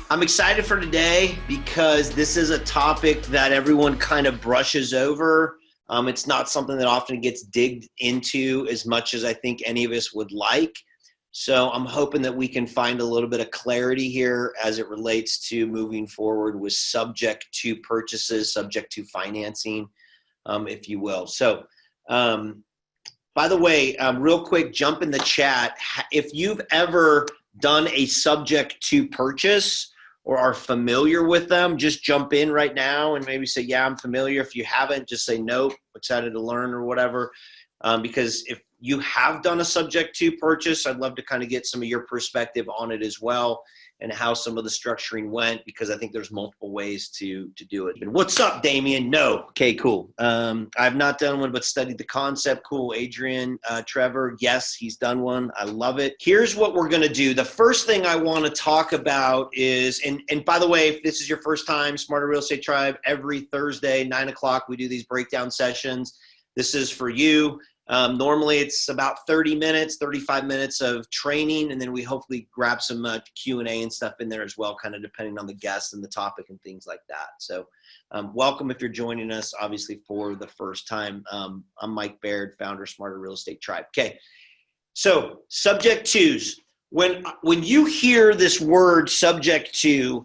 I'm excited for today because this is a topic that everyone kind of brushes over. It's not something that often gets digged into as much as I think any of us would like. So I'm hoping that we can find a little bit of clarity here as it relates to moving forward with subject to purchases, subject to financing, if you will. So, by the way, real quick, jump in the chat. If you've ever done a subject to purchase or are familiar with them, just jump in right now and maybe say, yeah, I'm familiar. If you haven't, just say, nope, excited to learn or whatever. Because if you have done a subject to purchase, I'd love to kind of get some of your perspective on it as well and how some of the structuring went, because I think there's multiple ways to do it. And what's up, Damien? No. Okay, cool. I've not done one, but studied the concept. Cool. Adrian, Trevor, yes, he's done one. I love it. Here's what we're going to do. The first thing I want to talk about is, and by the way, if this is your first time, Smarter Real Estate Tribe, every Thursday, 9 o'clock, we do these breakdown sessions. This is for you. Normally it's about 30 minutes, 35 minutes of training, and then we hopefully grab some Q&A and stuff in there as well, kind of depending on the guest and the topic and things like that. So welcome if you're joining us, obviously, for the first time. I'm Mike Baird, founder, Smarter Real Estate Tribe. Okay, so subject twos. When you hear this word subject to,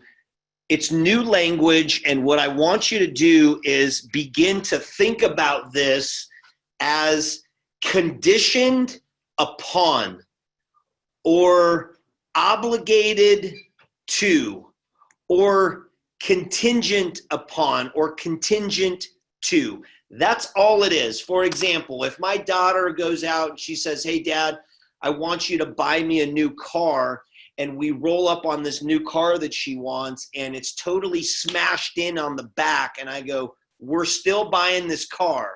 it's new language, and what I want you to do is begin to think about this as conditioned upon or obligated to or contingent upon or contingent to. That's all it is. For example, if my daughter goes out and she says, hey, Dad, I want you to buy me a new car, and we roll up on this new car that she wants, and it's totally smashed in on the back, and I go, we're still buying this car.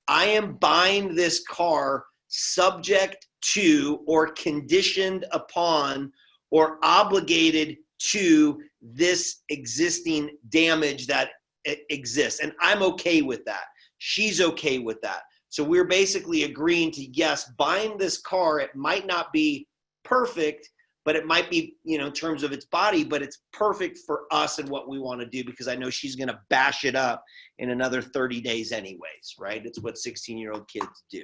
I am buying this car subject to or conditioned upon or obligated to this existing damage that exists. And I'm okay with that. She's okay with that. So we're basically agreeing to, yes, buying this car, it might not be perfect, but it might be, in terms of its body, but it's perfect for us and what we want to do, because I know she's going to bash it up in another 30 days anyways, right? It's what 16-year-old kids do.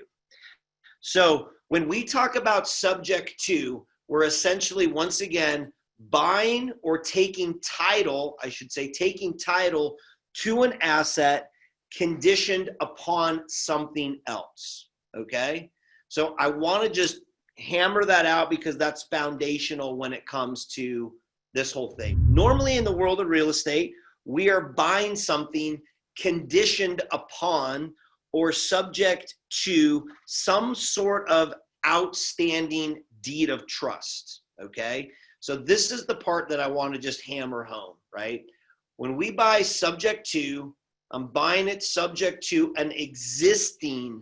So when we talk about subject to, we're essentially, once again, buying or taking title, I should say, taking title to an asset conditioned upon something else, okay? So I want to just hammer that out because that's foundational when it comes to this whole thing. Normally in the world of real estate, we are buying something conditioned upon or subject to some sort of outstanding deed of trust, okay? So this is the part that I want to just hammer home, right? When we buy subject to, I'm buying it subject to an existing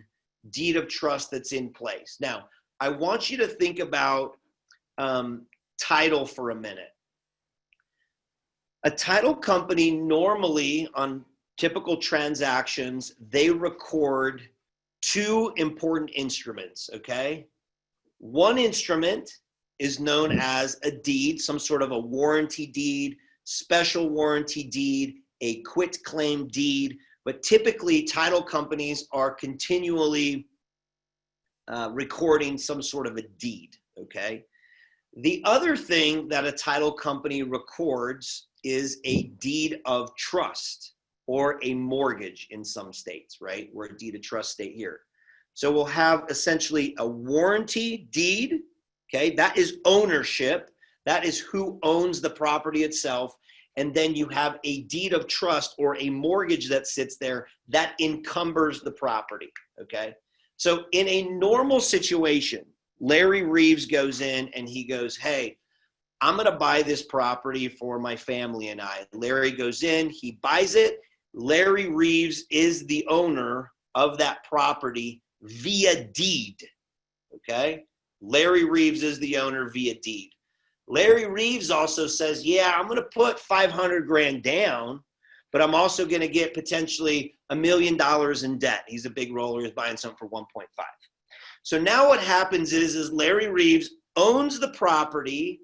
deed of trust that's in place. Now, I want you to think about title for a minute. A title company normally, on typical transactions, they record two important instruments, okay? One instrument is known as a deed, some sort of a warranty deed, special warranty deed, a quitclaim deed, but typically title companies are continually recording some sort of a deed, okay? The other thing that a title company records is a deed of trust or a mortgage in some states, right? We're a deed of trust state here. So we'll have essentially a warranty deed, okay? That is ownership. That is who owns the property itself. And then you have a deed of trust or a mortgage that sits there that encumbers the property, okay? So in a normal situation, Larry Reeves goes in and he goes, hey, I'm going to buy this property for my family and I. Larry goes in, he buys it. Larry Reeves is the owner of that property via deed, okay? Larry Reeves is the owner via deed. Larry Reeves also says, yeah, I'm going to put 500 grand down, but I'm also going to get potentially $1 million in debt. He's a big roller. He's buying something for 1.5. So now what happens is Larry Reeves owns the property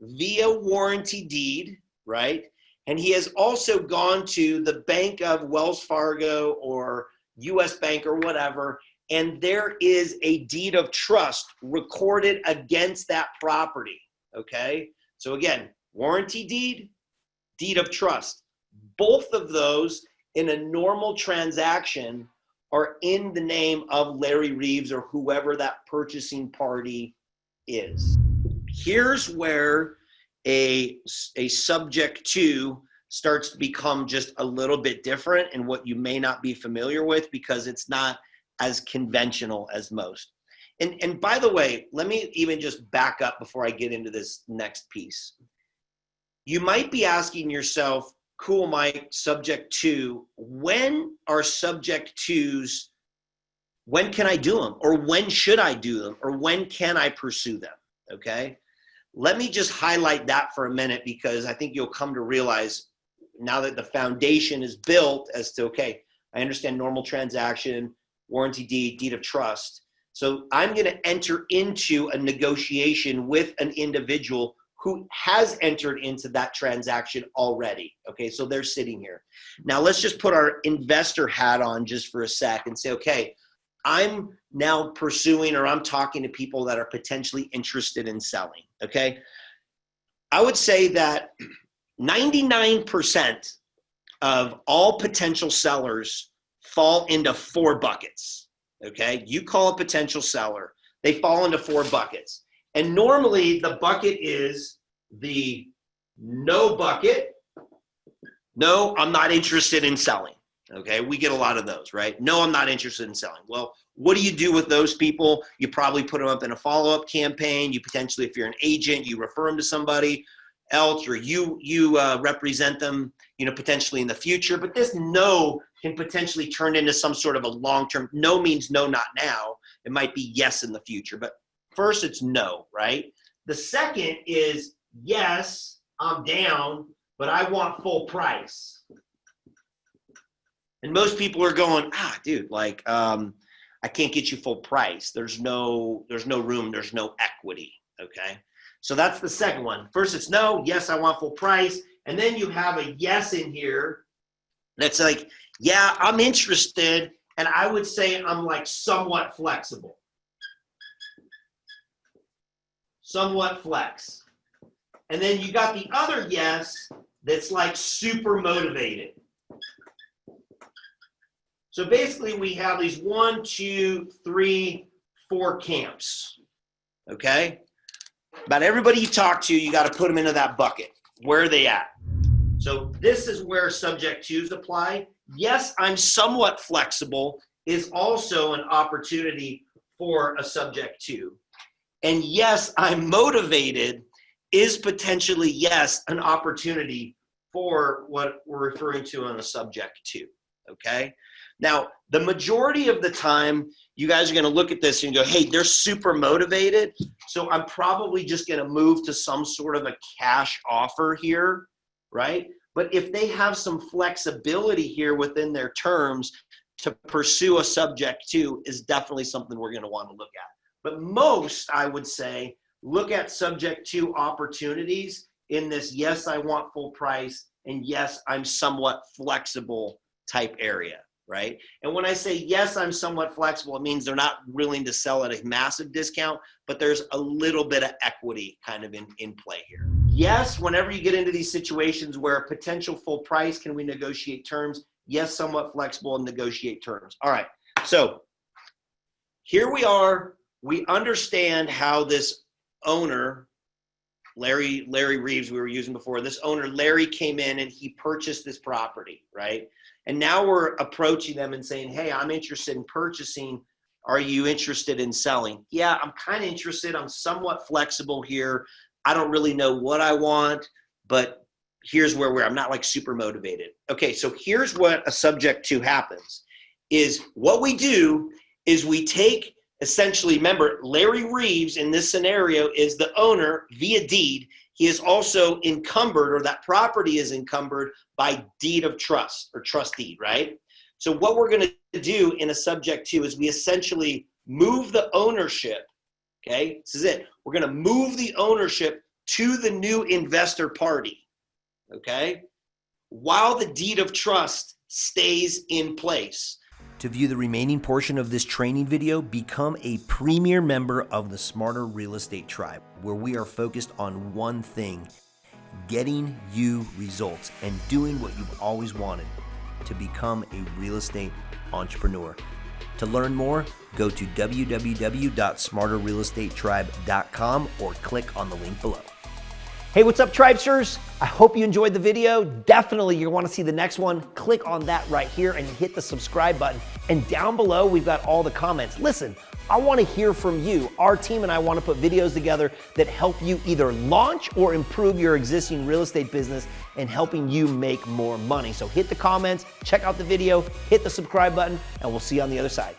via warranty deed, right? And he has also gone to the bank of Wells Fargo or US Bank or whatever, and there is a deed of trust recorded against that property, okay? So again, warranty deed, deed of trust. Both of those in a normal transaction are in the name of Larry Reeves or whoever that purchasing party is. Here's where a subject to starts to become just a little bit different and what you may not be familiar with because it's not as conventional as most. And by the way, let me even just back up before I get into this next piece. You might be asking yourself, cool, Mike, subject to, when are subject tos, when can I do them? Or when should I do them? Or when can I pursue them? Okay. Let me just highlight that for a minute because I think you'll come to realize now that the foundation is built as to, okay, I understand normal transaction, warranty deed, deed of trust. So I'm going to enter into a negotiation with an individual who has entered into that transaction already. Okay, so they're sitting here. Now let's just put our investor hat on just for a sec and say, okay, I'm now pursuing or I'm talking to people that are potentially interested in selling, okay? I would say that 99% of all potential sellers fall into 4 buckets, okay? You call a potential seller, they fall into 4 buckets. And normally the bucket is the no bucket. No, I'm not interested in selling. Okay, we get a lot of those, right? No, I'm not interested in selling. Well, what do you do with those people? You probably put them up in a follow-up campaign. You potentially, if you're an agent, you refer them to somebody else, or you represent them, you know, potentially in the future. But this no can potentially turn into some sort of a long-term. No means no, not now. It might be yes in the future, but first it's no, right? The second is yes, I'm down, but I want full price. And most people are going, dude, like, I can't get you full price. There's no room, there's no equity, okay? So that's the second one. First it's no, yes, I want full price. And then you have a yes in here that's like, yeah, I'm interested. And I would say I'm like somewhat flexible. Somewhat flex. And then you got the other yes that's like super motivated. So basically we have these 1, 2, 3, 4 camps, okay? About everybody you talk to, you got to put them into that bucket. Where are they at? So this is where subject twos apply. Yes, I'm somewhat flexible is also an opportunity for a subject to. And yes, I'm motivated is potentially, yes, an opportunity for what we're referring to on a subject to, okay? Now, the majority of the time, you guys are going to look at this and go, hey, they're super motivated, so I'm probably just going to move to some sort of a cash offer here, right? But if they have some flexibility here within their terms to pursue a subject to is definitely something we're going to want to look at. But most, I would say, look at subject to opportunities in this yes, I want full price, and yes, I'm somewhat flexible type area. Right? And when I say, yes, I'm somewhat flexible, it means they're not willing to sell at a massive discount, but there's a little bit of equity kind of in play here. Yes, whenever you get into these situations where a potential full price, can we negotiate terms? Yes, somewhat flexible and negotiate terms. All right, so here we are. We understand how this owner, Larry Reeves, we were using before, this owner, Larry, came in and he purchased this property, right? And now we're approaching them and saying, hey, I'm interested in purchasing. Are you interested in selling? Yeah, I'm kind of interested. I'm somewhat flexible here. I don't really know what I want, but here's where I'm not like super motivated. Okay, so here's what a subject to happens is what we do is we take essentially, remember, Larry Reeves in this scenario is the owner via deed. He is also encumbered, or that property is encumbered by deed of trust or trust deed, right? So what we're going to do in a subject to is we essentially move the ownership, okay? This is it. We're going to move the ownership to the new investor party, okay? While the deed of trust stays in place. To view the remaining portion of this training video, become a premier member of the Smarter Real Estate Tribe, where we are focused on one thing: getting you results and doing what you've always wanted, to become a real estate entrepreneur. To learn more, go to www.smarterrealestatetribe.com or click on the link below. Hey, what's up, Tribesters? I hope you enjoyed the video. Definitely you want to see the next one. Click on that right here and hit the subscribe button. And down below, we've got all the comments. Listen, I want to hear from you. Our team and I want to put videos together that help you either launch or improve your existing real estate business and helping you make more money. So hit the comments, check out the video, hit the subscribe button, and we'll see you on the other side.